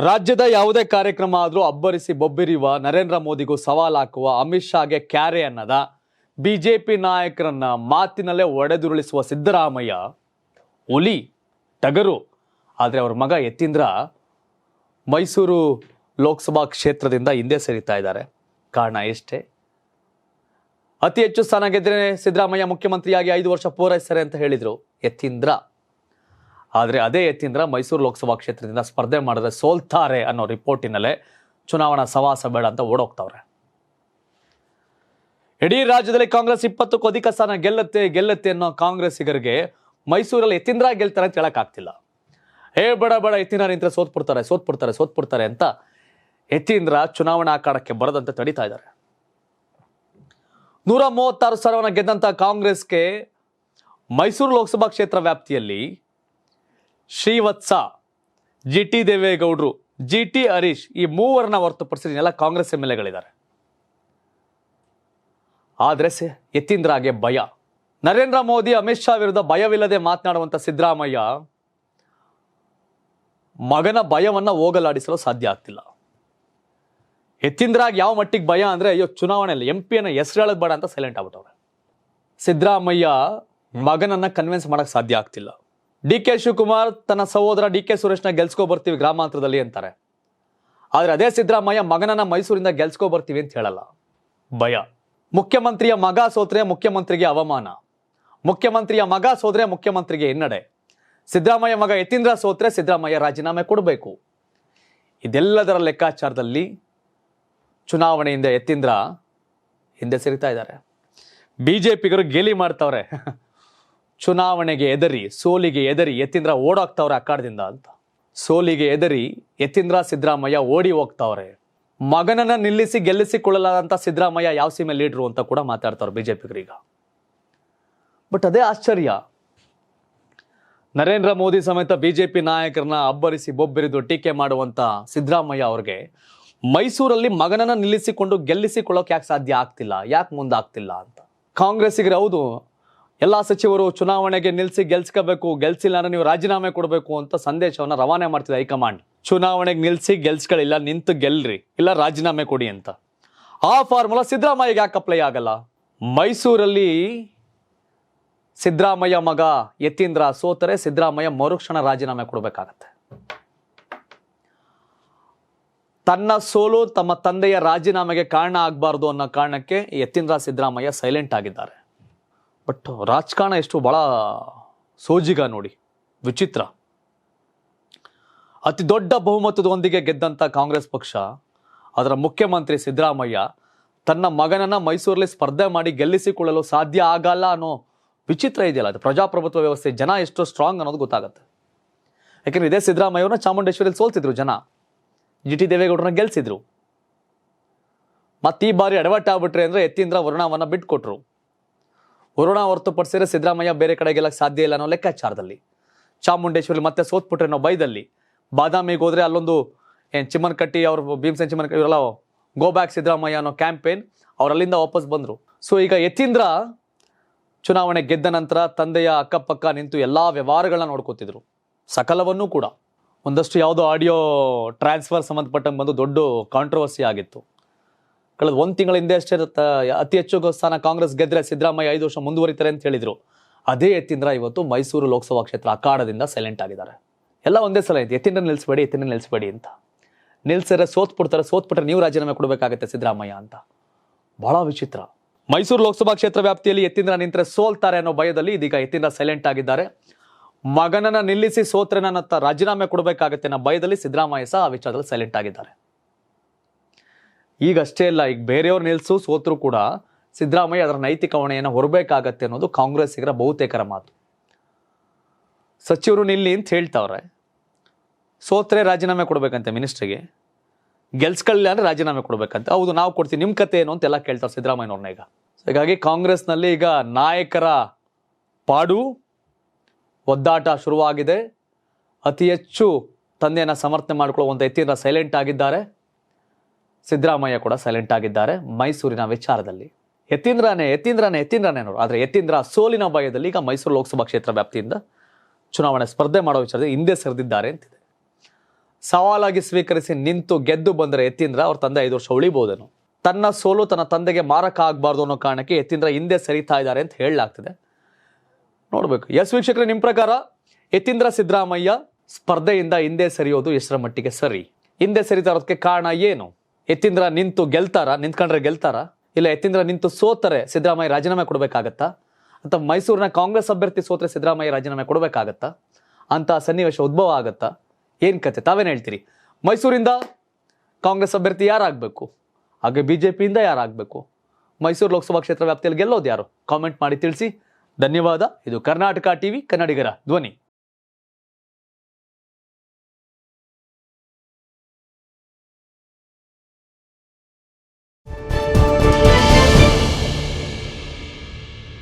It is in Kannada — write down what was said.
ರಾಜ್ಯದ ಯಾವುದೇ ಕಾರ್ಯಕ್ರಮ ಆದರೂ ಅಬ್ಬರಿಸಿ ಬೊಬ್ಬಿರಿಯುವ ನರೇಂದ್ರ ಮೋದಿಗೂ ಸವಾಲ್ ಹಾಕುವ ಅಮಿತ್ ಶಾಗೆ ಕ್ಯಾರೆ ಅನ್ನದ ಬಿಜೆಪಿ ನಾಯಕರನ್ನ ಮಾತಿನಲ್ಲೇ ಒಡೆದುರುಳಿಸುವ ಸಿದ್ದರಾಮಯ್ಯ ಹುಲಿ ಟಗರು. ಆದರೆ ಅವ್ರ ಮಗ ಯತೀಂದ್ರ ಮೈಸೂರು ಲೋಕಸಭಾ ಕ್ಷೇತ್ರದಿಂದ ಹಿಂದೆ ಸರಿತಾ ಇದ್ದಾರೆ. ಕಾರಣ ಎಷ್ಟೇ, ಅತಿ ಹೆಚ್ಚು ಸ್ಥಾನ ಗೆದ್ದರೆ ಸಿದ್ದರಾಮಯ್ಯ ಮುಖ್ಯಮಂತ್ರಿಯಾಗಿ 5 ವರ್ಷ ಪೂರೈಸ್ತಾರೆ ಅಂತ ಹೇಳಿದ್ರು ಯತೀಂದ್ರ. ಆದರೆ ಅದೇ ಯತೀಂದ್ರ ಮೈಸೂರು ಲೋಕಸಭಾ ಕ್ಷೇತ್ರದಿಂದ ಸ್ಪರ್ಧೆ ಮಾಡಿದ್ರೆ ಸೋಲ್ತಾರೆ ಅನ್ನೋ ರಿಪೋರ್ಟಿನಲ್ಲೇ ಚುನಾವಣಾ ಸವಾಸ ಬೇಡ ಅಂತ ಓಡೋಗ್ತವ್ರೆ. ಇಡೀ ರಾಜ್ಯದಲ್ಲಿ ಕಾಂಗ್ರೆಸ್ 20ಕ್ಕೂ ಅಧಿಕ ಸ್ಥಾನ ಗೆಲ್ಲತ್ತೆ ಅನ್ನೋ ಕಾಂಗ್ರೆಸ್ಸಿಗರಿಗೆ ಮೈಸೂರಲ್ಲಿ ಯತೀಂದ್ರ ಗೆಲ್ತಾರೆ ಅಂತ ಹೇಳಕ್ಕಾಗ್ತಿಲ್ಲ. ಬಡ ಯತೀಂದ್ರ ನಿಂತ್ರೆ ಸೋತ್ಬಿಡ್ತಾರೆ ಅಂತ ಯತೀಂದ್ರ ಚುನಾವಣಾ ಅಖಾಡಕ್ಕೆ ಬರದಂತೆ ತಡೀತಾ ಇದ್ದಾರೆ. 136 ಸ್ಥಾನವನ್ನು ಗೆದ್ದಂತ ಕಾಂಗ್ರೆಸ್ಗೆ ಮೈಸೂರು ಲೋಕಸಭಾ ಕ್ಷೇತ್ರ ವ್ಯಾಪ್ತಿಯಲ್ಲಿ ಶ್ರೀವತ್ಸ, ಜಿಟಿ ದೇವೇಗೌಡರು, ಜಿಟಿ ಹರೀಶ್ ಈ ಮೂವರನ್ನ ಹೊರತುಪಡಿಸಿ ಎಲ್ಲ ಕಾಂಗ್ರೆಸ್ ಎಂಎಲ್ಎಗಳಿದ್ದಾರೆ. ಆದ್ರೆ ಯತೀಂದ್ರಗೆ ಭಯ. ನರೇಂದ್ರ ಮೋದಿ, ಅಮಿತ್ ಶಾ ವಿರುದ್ಧ ಭಯವಿಲ್ಲದೆ ಮಾತನಾಡುವಂತ ಸಿದ್ದರಾಮಯ್ಯ ಮಗನ ಭಯವನ್ನ ಹೋಗಲಾಡಿಸಲು ಸಾಧ್ಯ ಆಗ್ತಿಲ್ಲ. ಯತೀಂದ್ರಾಗ್ ಯಾವ ಮಟ್ಟಿಗೆ ಭಯ ಅಂದ್ರೆ, ಅಯ್ಯೋ ಚುನಾವಣೆಯಲ್ಲಿ ಎಂಪಿಯನ್ನು ಹೆಸರು ಹೇಳೋದು ಬೇಡ ಅಂತ ಸೈಲೆಂಟ್ ಆಗ್ಬಿಟ್ಟವ್ರೆ. ಸಿದ್ದರಾಮಯ್ಯ ಮಗನನ್ನ ಕನ್ವಿನ್ಸ್ ಮಾಡಕ್ ಸಾಧ್ಯ ಆಗ್ತಿಲ್ಲ. ಡಿ.ಕೆ. ಶಿವಕುಮಾರ್ ತನ್ನ ಸಹೋದರ ಡಿ.ಕೆ. ಸುರೇಶ್ನ ಗೆಲ್ಸ್ಕೊ ಬರ್ತೀವಿ ಗ್ರಾಮಾಂತರದಲ್ಲಿ ಅಂತಾರೆ. ಆದ್ರೆ ಅದೇ ಸಿದ್ದರಾಮಯ್ಯ ಮಗನನ್ನ ಮೈಸೂರಿಂದ ಗೆಲ್ಸ್ಕೊ ಬರ್ತೀವಿ ಅಂತ ಹೇಳಲ್ಲ. ಭಯ. ಮುಖ್ಯಮಂತ್ರಿಯ ಮಗ ಸೋತ್ರೆ ಮುಖ್ಯಮಂತ್ರಿಗೆ ಅವಮಾನ, ಮುಖ್ಯಮಂತ್ರಿಯ ಮಗ ಸೋದ್ರೆ ಮುಖ್ಯಮಂತ್ರಿಗೆ ಹಿನ್ನಡೆ. ಸಿದ್ದರಾಮಯ್ಯ ಮಗ ಯತೀಂದ್ರ ಸೋತ್ರೆ ಸಿದ್ದರಾಮಯ್ಯ ರಾಜೀನಾಮೆ ಕೊಡಬೇಕು. ಇದೆಲ್ಲದರ ಲೆಕ್ಕಾಚಾರದಲ್ಲಿ ಚುನಾವಣೆಯಿಂದ ಯತೀಂದ್ರ ಹಿಂದೆ ಸರಿತಾ ಇದ್ದಾರೆ. ಬಿಜೆಪಿಗರು ಗೇಲಿ ಮಾಡ್ತಾವ್ರೆ. ಚುನಾವಣೆಗೆ ಎದರಿ, ಸೋಲಿಗೆ ಎದರಿ ಯತೀಂದ್ರ ಓಡೋಗ್ತಾವ್ರೆ ಅಖಾಡದಿಂದ ಅಂತ. ಸೋಲಿಗೆ ಎದರಿ ಯತೀಂದ್ರ, ಸಿದ್ದರಾಮಯ್ಯ ಓಡಿ ಹೋಗ್ತಾವ್ರೆ. ಮಗನನ್ನ ನಿಲ್ಲಿಸಿ ಗೆಲ್ಲಿಸಿಕೊಳ್ಳಲಾದಂತ ಸಿದ್ದರಾಮಯ್ಯ ಯಾವ ಸೀಮೆ ಲೀಡ್ರು ಅಂತ ಕೂಡ ಮಾತಾಡ್ತಾವ್ರೆ ಬಿಜೆಪಿಗರೀಗ. ಬಟ್ ಅದೇ ಆಶ್ಚರ್ಯ, ನರೇಂದ್ರ ಮೋದಿ ಸಮೇತ ಬಿಜೆಪಿ ನಾಯಕರನ್ನ ಅಬ್ಬರಿಸಿ ಬೊಬ್ಬಿರಿದು ಟೀಕೆ ಮಾಡುವಂತ ಸಿದ್ದರಾಮಯ್ಯ ಅವ್ರಿಗೆ ಮೈಸೂರಲ್ಲಿ ಮಗನನ್ನ ನಿಲ್ಲಿಸಿಕೊಂಡು ಗೆಲ್ಲಿಸಿಕೊಳ್ಳೋಕೆ ಯಾಕೆ ಸಾಧ್ಯ ಆಗ್ತಿಲ್ಲ, ಯಾಕೆ ಮುಂದಾಗ್ತಿಲ್ಲ ಅಂತ. ಕಾಂಗ್ರೆಸ್ಸಿಗರು ಹೌದು, ಎಲ್ಲಾ ಸಚಿವರು ಚುನಾವಣೆಗೆ ನಿಲ್ಲಿಸಿ ಗೆಲ್ಸ್ಕೋಬೇಕು, ಗೆಲ್ಸಿಲ್ಲ ಅಂದ್ರೆ ನೀವು ರಾಜೀನಾಮೆ ಕೊಡಬೇಕು ಅಂತ ಸಂದೇಶವನ್ನ ರವಾನೆ ಮಾಡ್ತಿದೆ ಹೈಕಮಾಂಡ್. ಚುನಾವಣೆಗೆ ನಿಲ್ಲಿಸಿ ಗೆಲ್ಸ್ಗಳಿಲ್ಲ, ನಿಂತು ಗೆಲ್ರಿ, ಇಲ್ಲ ರಾಜೀನಾಮೆ ಕೊಡಿ ಅಂತ. ಆ ಫಾರ್ಮುಲಾ ಸಿದ್ದರಾಮಯ್ಯಗೆ ಯಾಕೆ ಅಪ್ಲೈ ಆಗಲ್ಲ? ಮೈಸೂರಲ್ಲಿ ಸಿದ್ದರಾಮಯ್ಯ ಮಗ ಯತೀಂದ್ರ ಸೋತರೆ ಸಿದ್ದರಾಮಯ್ಯ ಮರುಕ್ಷಣ ರಾಜೀನಾಮೆ ಕೊಡಬೇಕಾಗತ್ತೆ. ತನ್ನ ಸೋಲು ತಮ್ಮ ತಂದೆಯ ರಾಜೀನಾಮೆಗೆ ಕಾರಣ ಆಗಬಾರ್ದು ಅನ್ನೋ ಕಾರಣಕ್ಕೆ ಯತೀಂದ್ರ, ಸಿದ್ದರಾಮಯ್ಯ ಸೈಲೆಂಟ್ ಆಗಿದ್ದಾರೆ. ಬಟ್ ರಾಜಕಾರಣ ಎಷ್ಟು ಬಹಳ ಸೋಜಿಗ ನೋಡಿ, ವಿಚಿತ್ರ. ಅತಿ ದೊಡ್ಡ ಬಹುಮತದೊಂದಿಗೆ ಗೆದ್ದಂತ ಕಾಂಗ್ರೆಸ್ ಪಕ್ಷ, ಅದರ ಮುಖ್ಯಮಂತ್ರಿ ಸಿದ್ದರಾಮಯ್ಯ ತನ್ನ ಮಗನನ್ನ ಮೈಸೂರಲ್ಲಿ ಸ್ಪರ್ಧೆ ಮಾಡಿ ಗೆಲ್ಲಿಸಿಕೊಳ್ಳಲು ಸಾಧ್ಯ ಆಗಲ್ಲ ಅನ್ನೋ ವಿಚಿತ್ರ ಇದೆಯಲ್ಲ. ಅದು ಪ್ರಜಾಪ್ರಭುತ್ವ ವ್ಯವಸ್ಥೆ, ಜನ ಎಷ್ಟು ಸ್ಟ್ರಾಂಗ್ ಅನ್ನೋದು ಗೊತ್ತಾಗುತ್ತೆ. ಯಾಕಂದ್ರೆ ಇದೇ ಸಿದ್ದರಾಮಯ್ಯವ್ರನ್ನ ಚಾಮುಂಡೇಶ್ವರಿಯಲ್ಲಿ ಸೋಲ್ತಿದ್ರು ಜನ, ಜಿಟಿ ದೇವೇಗೌಡರನ್ನ ಗೆಲ್ಸಿದ್ರು. ಮತ್ತೆ ಈ ಬಾರಿ ಎಡವಟ್ಟ ಆಗ್ಬಿಟ್ರೆ ಅಂದ್ರೆ ಯತೀಂದ್ರ ವರುಣವನ್ನ ಬಿಟ್ಕೊಟ್ರು. ವರುಣ ಹೊರತುಪಡಿಸಿದ್ರೆ ಸಿದ್ದರಾಮಯ್ಯ ಬೇರೆ ಕಡೆ ಗೆಲ್ಲಕ್ಕೆ ಸಾಧ್ಯ ಇಲ್ಲ ಅನ್ನೋ ಲೆಕ್ಕಾಚಾರದಲ್ಲಿ, ಚಾಮುಂಡೇಶ್ವರಿ ಮತ್ತೆ ಸೋತ್ಬಿಟ್ರೆ ಅನ್ನೋ ಭಯದಲ್ಲಿ, ಬಾದಾಮಿಗೆ ಹೋದ್ರೆ ಅಲ್ಲೊಂದು ಚಿಮ್ಮನಕಟ್ಟಿ ಅವ್ರು ಭೀಮಸೇನ್ ಚಿಮ್ಮನಕಟ್ಟಿ ಇವರೆಲ್ಲ ಗೋ ಬ್ಯಾಕ್ ಸಿದ್ದರಾಮಯ್ಯ ಅನ್ನೋ ಕ್ಯಾಂಪೇನ್, ಅವರಲ್ಲಿಂದ ವಾಪಸ್ ಬಂದ್ರು. ಸೊ ಈಗ ಯತೀಂದ್ರ ಚುನಾವಣೆ ಗೆದ್ದ ನಂತರ ತಂದೆಯ ಅಕ್ಕಪಕ್ಕ ನಿಂತು ಎಲ್ಲಾ ವ್ಯವಹಾರಗಳನ್ನ ನೋಡ್ಕೋತಿದ್ರು, ಸಕಲವನ್ನೂ ಕೂಡ. ಒಂದಷ್ಟು ಯಾವುದೋ ಆಡಿಯೋ ಟ್ರಾನ್ಸ್ಫರ್ ಸಂಬಂಧಪಟ್ಟಂಗೆ ಬಂದು ದೊಡ್ಡ ಕಾಂಟ್ರವರ್ಸಿ ಆಗಿತ್ತು. ಕಳೆದ 1 ತಿಂಗಳ ಹಿಂದೆ ಅಷ್ಟೇ ಅತಿ ಹೆಚ್ಚು ಸ್ಥಾನ ಕಾಂಗ್ರೆಸ್ ಗೆದ್ರೆ ಸಿದ್ದರಾಮಯ್ಯ 5 ವರ್ಷ ಮುಂದುವರಿತಾರೆ ಅಂತ ಹೇಳಿದ್ರು. ಅದೇ ಯತೀಂದ್ರ ಇವತ್ತು ಮೈಸೂರು ಲೋಕಸಭಾ ಕ್ಷೇತ್ರ ಅಖಾಡದಿಂದ ಸೈಲೆಂಟ್ ಆಗಿದ್ದಾರೆ. ಎಲ್ಲ ಒಂದೇ ಸಲ ಐತಿ, ಯತೀಂದ್ರ ನಿಲ್ಲಿಸಬೇಡಿ ಅಂತ. ನಿಲ್ಸಿದ್ರೆ ಸೋತ್ಬಿಟ್ರೆ ನೀವು ರಾಜೀನಾಮೆ ಕೊಡಬೇಕಾಗತ್ತೆ ಸಿದ್ದರಾಮಯ್ಯ ಅಂತ. ಬಹಳ ವಿಚಿತ್ರ. ಮೈಸೂರು ಲೋಕಸಭಾ ಕ್ಷೇತ್ರ ವ್ಯಾಪ್ತಿಯಲ್ಲಿ ಯತೀಂದ್ರ ನಿಂತರೆ ಸೋಲ್ತಾರೆ ಅನ್ನೋ ಭಯದಲ್ಲಿ ಇದೀಗ ಯತೀಂದ್ರ ಸೈಲೆಂಟ್ ಆಗಿದ್ದಾರೆ. ಮಗನನ್ನ ನಿಲ್ಲಿಸಿ ಸೋತ್ರೆ ನನ್ನ ರಾಜೀನಾಮೆ ಕೊಡಬೇಕಾಗತ್ತೆ ಅನ್ನೋ ಭಯದಲ್ಲಿ ಸಿದ್ದರಾಮಯ್ಯ ಸಹ ಆ ವಿಚಾರದಲ್ಲಿ ಸೈಲೆಂಟ್ ಆಗಿದ್ದಾರೆ. ಈಗ ಅಷ್ಟೇ ಇಲ್ಲ, ಈಗ ಬೇರೆಯವ್ರು ನಿಲ್ಸು ಸೋತ್ರು ಕೂಡ ಸಿದ್ದರಾಮಯ್ಯ ಅದರ ನೈತಿಕ ಹೊಣೆಯನ್ನು ಹೊರಬೇಕಾಗತ್ತೆ ಅನ್ನೋದು ಕಾಂಗ್ರೆಸ್ಸಿಗರ ಬಹುತೇಕರ ಮಾತು. ಸಚಿವರು ನಿಲ್ಲಿ ಅಂತ ಹೇಳ್ತಾವ್ರೆ, ಸೋತ್ರೆ ರಾಜೀನಾಮೆ ಕೊಡ್ಬೇಕಂತೆ ಮಿನಿಸ್ಟ್ರಿಗೆ, ಗೆಲ್ಸ್ಕೊಳ್ಳಿಲ್ಲ ಅಂದ್ರೆ ರಾಜೀನಾಮೆ ಕೊಡ್ಬೇಕಂತ. ಹೌದು, ನಾವು ಕೊಡ್ತೀವಿ, ನಿಮ್ ಕತೆ ಏನು ಅಂತೆಲ್ಲ ಕೇಳ್ತಾರೆ ಸಿದ್ದರಾಮಯ್ಯನವ್ರನ್ನ ಈಗ. ಹೀಗಾಗಿ ಕಾಂಗ್ರೆಸ್ನಲ್ಲಿ ಈಗ ನಾಯಕರ ಪಾಡು ಒದ್ದಾಟ ಶುರುವಾಗಿದೆ. ಅತಿ ಹೆಚ್ಚು ತಂದೆಯನ್ನ ಸಮರ್ಥನೆ ಮಾಡಿಕೊಳ್ಳುವಂತ ಯತೀಂದ್ರ ಸೈಲೆಂಟ್ ಆಗಿದ್ದಾರೆ, ಸಿದ್ದರಾಮಯ್ಯ ಕೂಡ ಸೈಲೆಂಟ್ ಆಗಿದ್ದಾರೆ ಮೈಸೂರಿನ ವಿಚಾರದಲ್ಲಿ. ಯತೀಂದ್ರನೇ ನೋಡು. ಆದ್ರೆ ಯತೀಂದ್ರ ಸೋಲಿನ ಭಯದಲ್ಲಿ ಈಗ ಮೈಸೂರು ಲೋಕಸಭಾ ಕ್ಷೇತ್ರ ವ್ಯಾಪ್ತಿಯಿಂದ ಚುನಾವಣೆ ಸ್ಪರ್ಧೆ ಮಾಡೋ ವಿಚಾರದಲ್ಲಿ ಹಿಂದೆ ಸರಿದಿದ್ದಾರೆ ಅಂತಿದೆ. ಸವಾಲಾಗಿ ಸ್ವೀಕರಿಸಿ ನಿಂತು ಗೆದ್ದು ಬಂದರೆ ಯತೀಂದ್ರ ಅವ್ರ ತಂದೆ 5 ವರ್ಷ ಉಳಿಬಹುದೇನು. ತನ್ನ ಸೋಲು ತನ್ನ ತಂದೆಗೆ ಮಾರಕ ಆಗಬಾರ್ದು ಅನ್ನೋ ಕಾರಣಕ್ಕೆ ಯತೀಂದ್ರ ಹಿಂದೆ ಸರಿತಾ ಇದ್ದಾರೆ ಅಂತ ಹೇಳಲಾಗ್ತಿದೆ. ನೋಡ್ಬೇಕು. ಎಸ್ ವೀಕ್ಷಕರೇ, ನಿಮ್ಮ ಪ್ರಕಾರ ಯತೀಂದ್ರ ಸಿದ್ದರಾಮಯ್ಯ ಸ್ಪರ್ಧೆಯಿಂದ ಹಿಂದೆ ಸರಿಯೋದು ಎಷ್ಟರ ಮಟ್ಟಿಗೆ ಸರಿ? ಹಿಂದೆ ಸರಿತಾ ಇರೋದಕ್ಕೆ ಕಾರಣ ಏನು? ಯತೀಂದ್ರ ನಿಂತ್ಕೊಂಡ್ರೆ ಗೆಲ್ತಾರಾ? ಇಲ್ಲ ಯತೀಂದ್ರ ನಿಂತು ಸೋತರೆ ಸಿದ್ದರಾಮಯ್ಯ ರಾಜೀನಾಮೆ ಕೊಡಬೇಕಾಗತ್ತಾ? ಅಥವಾ ಮೈಸೂರಿನ ಕಾಂಗ್ರೆಸ್ ಅಭ್ಯರ್ಥಿ ಸೋತ್ರೆ ಸಿದ್ದರಾಮಯ್ಯ ರಾಜೀನಾಮೆ ಕೊಡಬೇಕಾಗತ್ತಾ? ಅಂತ ಸನ್ನಿವೇಶ ಉದ್ಭವ ಆಗತ್ತಾ? ಏನ್ ಕತೆ, ತಾವೇನು ಹೇಳ್ತೀರಿ? ಮೈಸೂರಿಂದ ಕಾಂಗ್ರೆಸ್ ಅಭ್ಯರ್ಥಿ ಯಾರಾಗಬೇಕು? ಹಾಗೆ ಬಿಜೆಪಿಯಿಂದ ಯಾರಾಗಬೇಕು? ಮೈಸೂರು ಲೋಕಸಭಾ ಕ್ಷೇತ್ರ ವ್ಯಾಪ್ತಿಯಲ್ಲಿ ಗೆಲ್ಲೋದು ಯಾರು? ಕಾಮೆಂಟ್ ಮಾಡಿ ತಿಳಿಸಿ. ಧನ್ಯವಾದ. ಇದು ಕರ್ನಾಟಕ ಟಿವಿ, ಕನ್ನಡಿಗರ ಧ್ವನಿ.